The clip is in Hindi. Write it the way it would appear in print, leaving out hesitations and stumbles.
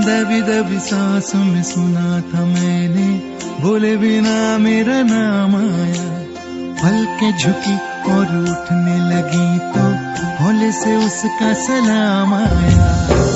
दबी दबी सांसों में सुना था मैंने, बोले बिना मेरा नाम आया। पलकें झुकी और उठने लगी तो हौले से उसका सलाम आया।